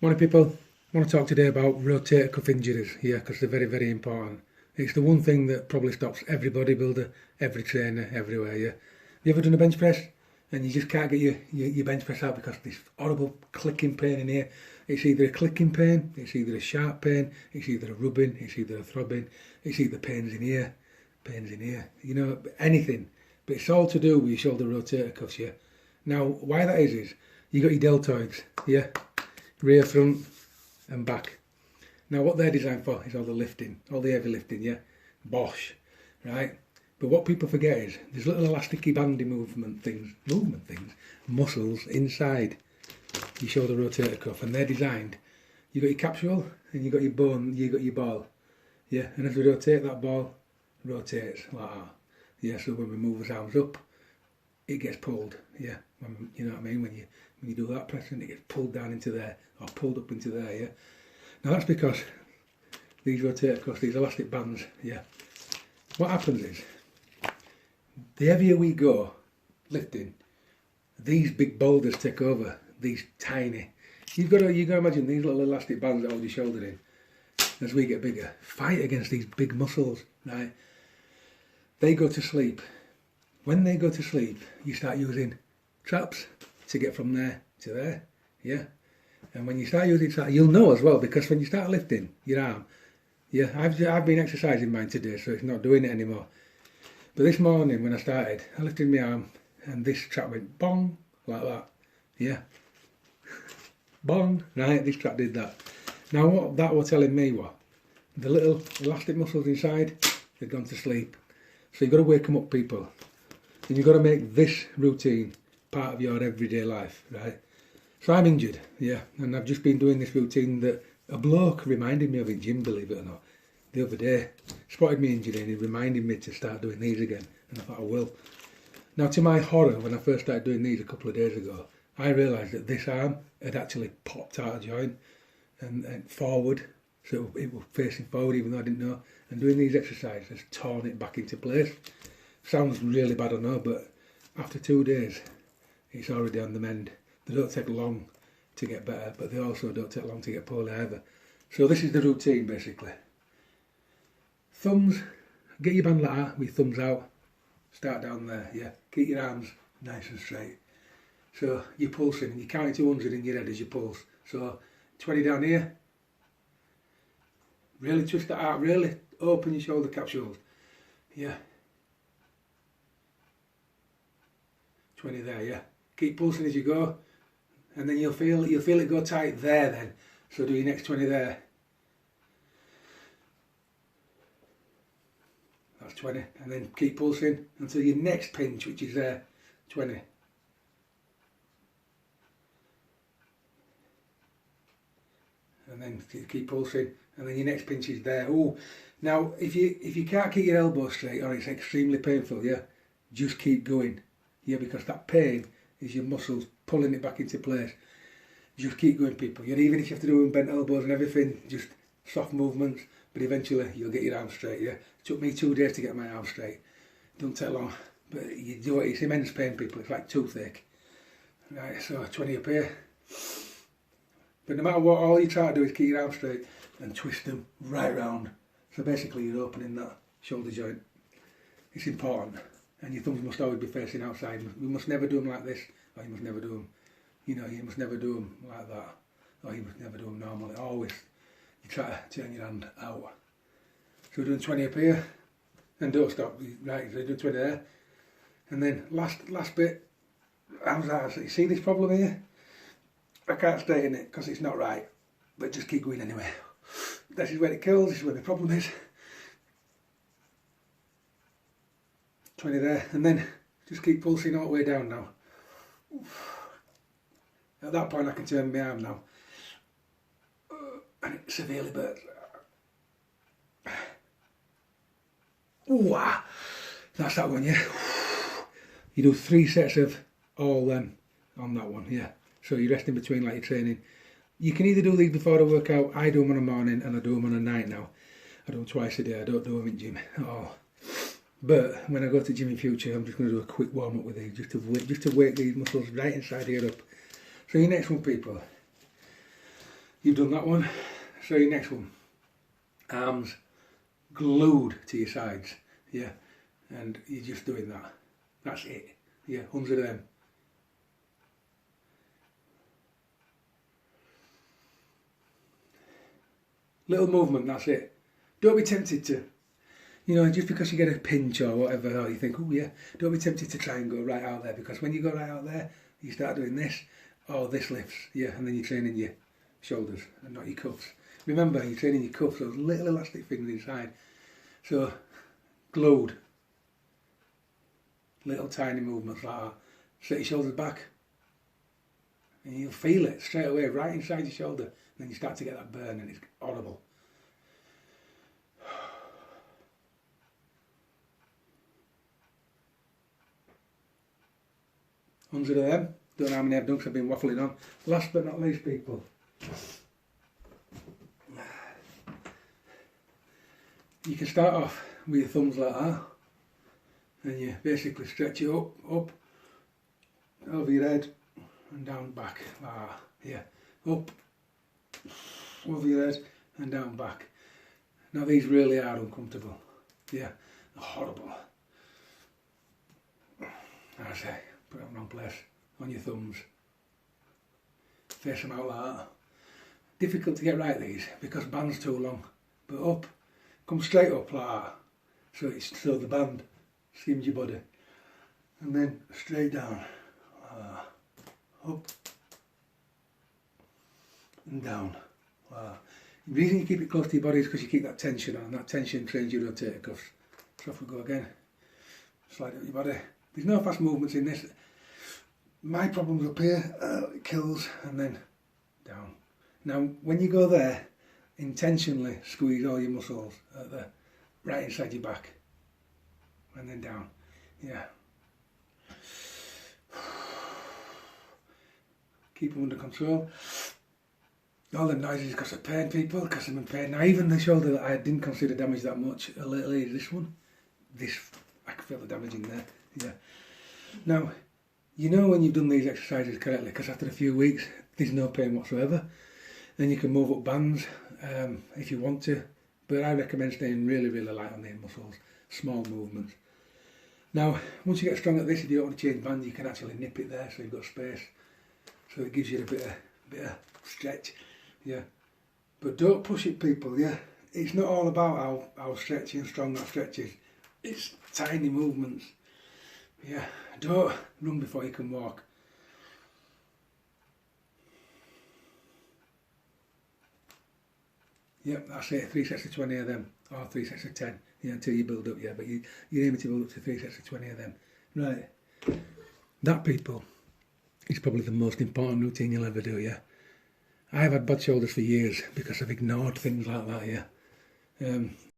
Morning people, I want to talk today about rotator cuff injuries here because they're very, very important. It's the one thing that probably stops every bodybuilder, every trainer, everywhere. Yeah, you ever done a bench press and you just can't get your bench press out because of this horrible clicking pain in here? It's either a clicking pain, it's either a sharp pain, it's either a rubbing, it's either a throbbing, it's either pains in here, you know, anything. But it's all to do with your shoulder rotator cuffs, yeah. Now, why that is you got your deltoids, yeah, rear, front and back. Now what they're designed for is all the lifting, all the heavy lifting, yeah, bosh, right? But what people forget is there's little elasticy bandy movement things, muscles inside your shoulder rotator cuff, and they're designed. You got your capsule and you got your bone, you got your ball, yeah. And as we rotate, that ball rotates like that, yeah. So when we move our arms up, it gets pulled, yeah. You know what I mean? When you do that pressing, it gets pulled down into there or pulled up into there, yeah. Now that's because these rotator cuffs, these elastic bands, yeah. What happens is the heavier we go lifting, these big boulders take over. These tiny. You've got to imagine these little elastic bands that hold your shoulder in. As we get bigger, fight against these big muscles, right? They go to sleep. When they go to sleep, you start using traps to get from there to there, yeah. And when you start using traps, you'll know as well, because when you start lifting your arm, yeah, I've been exercising mine today, so it's not doing it anymore. But this morning when I started, I lifted my arm and this trap went bong like that, yeah. Bong, right? This trap did that. Now what that was telling me was the little elastic muscles inside, they've gone to sleep. So you've got to wake them up, people. And you've got to make this routine part of your everyday life, right? So I'm injured, yeah, and I've just been doing this routine that a bloke reminded me of in gym, believe it or not, the other day. Spotted me injured and he reminded me to start doing these again, and I thought I will. Now to my horror, when I first started doing these a couple of days ago, I realised that this arm had actually popped out of joint and forward, so it was facing forward even though I didn't know, and doing these exercises has torn it back into place. Sounds really bad, I know, but after 2 days, it's already on the mend. They don't take long to get better, but they also don't take long to get poorly either. So this is the routine, basically. Thumbs, get your band like that, with thumbs out. Start down there, yeah. Keep your arms nice and straight. So you're pulsing, and you're counting to 100 in your head as you pulse. So 20 down here. Really twist that out, really open your shoulder capsules. Yeah. 20 there, yeah. Keep pulsing as you go, and then you'll feel it go tight there then. So do your next 20 there. That's 20, and then keep pulsing until your next pinch, which is there, 20. And then keep pulsing, and then your next pinch is there. Oh, now if you can't keep your elbow straight or it's extremely painful, yeah, just keep going. Yeah, because that pain is your muscles pulling it back into place. Just keep going, people. Yeah, even if you have to do bent elbows and everything, just soft movements, but eventually you'll get your arms straight, yeah. It took me 2 days to get my arms straight. Don't take long, but you do it, it's immense pain, people. It's like toothache. Right, so 20 up here. But no matter what, all you try to do is keep your arms straight and twist them right round. So basically you're opening that shoulder joint. It's important. And your thumbs must always be facing outside. You must never do them like this, or you must never do them, you know, you must never do them like that, or you must never do them normally. Always, you try to turn your hand out. So we're doing 20 up here, and don't stop, right, so you're doing 20 there. And then last bit, how's that? So you see this problem here? I can't stay in it because it's not right, but just keep going anyway. This is where it kills, this is where the problem is. 20 there, and then just keep pulsing all the way down now. At that point I can turn my arm now. And it severely burns. Ooh, ah. That's that one, yeah. You do 3 sets of all them on that one, yeah. So you rest in between like you're training. You can either do these before the workout. I do them on a morning and I do them on a night now. I do them twice a day, I don't do them in gym at all. But when I go to gym in future, I'm just going to do a quick warm up with these, just to wake these muscles right inside here up. So your next one, people, You've done that one. So your next one. Arms glued to your sides. Yeah. And you're just doing that. That's it. Yeah, 100 of them. Little movement, that's it. Don't be tempted to, you know, just because you get a pinch or whatever, or you think, oh yeah, don't be tempted to try and go right out there, because when you go right out there, you start doing this, oh, this lifts, yeah, and then you're training your shoulders and not your cuffs. Remember, you're training your cuffs, those little elastic things inside. So, glued. Little tiny movements like that. Set your shoulders back. And you'll feel it straight away, right inside your shoulder. And then you start to get that burn and it's horrible. Hundred of them. Don't know how many I've done because I've been waffling on. Last but not least, people. You can start off with your thumbs like that. And you basically stretch it up, over your head and down back. Ah, yeah. Up, over your head and down back. Now these really are uncomfortable. Yeah, they're horrible. I say, put them in the wrong place, on your thumbs. Face them out like that. Difficult to get right these because band's too long. But up, come straight up like that. So the band skims your body. And then straight down. Up and down. The reason you keep it close to your body is because you keep that tension on, and that tension trains your rotator cuffs. So off we go again. Slide up your body. There's no fast movements in this. My problem's up here, it kills, and then down. Now when you go there, intentionally squeeze all your muscles at the right inside your back. And then down. Yeah. Keep them under control. All the noises because of pain, people, because I'm in pain. Now even the shoulder that I didn't consider damaged that much lately is this one. This, I can feel the damage in there. Yeah. Now, you know when you've done these exercises correctly, because after a few weeks there's no pain whatsoever. Then you can move up bands if you want to. But I recommend staying really, really light on the muscles. Small movements. Now, once you get strong at this, if you don't want to change band, you can actually nip it there so you've got space. So it gives you a bit of stretch, yeah. But don't push it, people, yeah. It's not all about how stretchy and strong that stretch is. It's tiny movements, yeah. Don't run before you can walk. Yep, that's it. 3 sets of 20 of them, or 3 sets of 10, yeah, until you build up, yeah. But you're aiming to build up to 3 sets of 20 of them, right? That, people, is probably the most important routine you'll ever do, yeah. I've had bad shoulders for years because I've ignored things like that, yeah.